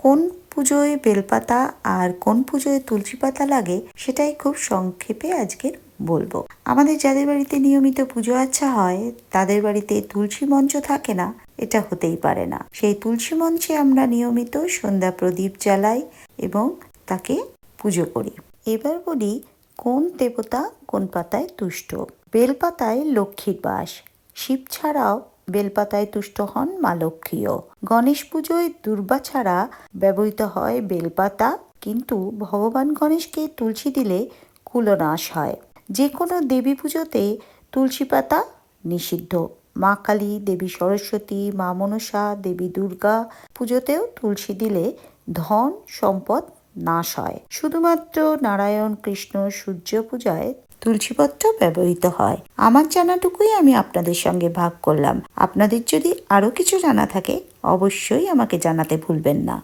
কোন পুজোয় বেলপাতা আর কোন পুজোয় তুলসী পাতা লাগে সেটাই খুব সংক্ষেপে আজকের বলবো। আমাদের যাদের বাড়িতে নিয়মিত পুজো আচ্ছা হয় তাদের বাড়িতে তুলসী মঞ্চ থাকে না এটা হতেই পারে না। সেই তুলসী মঞ্চে আমরা নিয়মিত সন্ধ্যা প্রদীপ জ্বালাই এবং তাকে পুজো করি। এবার বলি কোন দেবতা কোন পাতায় তুষ্ট। বেলপাতায় লক্ষ্মীর বাস। শিব ছাড়াও বেলপাতায় তুষ্ট হন মা লক্ষ্মীও। গণেশ পুজোয় দুর্বা ছাড়া ব্যবহৃত হয় বেলপাতা, কিন্তু ভগবান গণেশকে তুলসী দিলে কুলনাশ হয়। যে কোনো দেবী পুজোতে তুলসী পাতা নিষিদ্ধ। মা কালী, দেবী সরস্বতী, মা মনসা, দেবী দুর্গা পুজোতেও তুলসী দিলে ধন সম্পদ নাশ হয়। শুধুমাত্র নারায়ণ, কৃষ্ণ, সূর্য পূজায় তুলসীপত্র ব্যবহৃত হয়। আমার জানাটুকুই আমি আপনাদের সঙ্গে ভাগ করলাম। আপনাদের যদি আরো কিছু জানা থাকে অবশ্যই আমাকে জানাতে ভুলবেন না।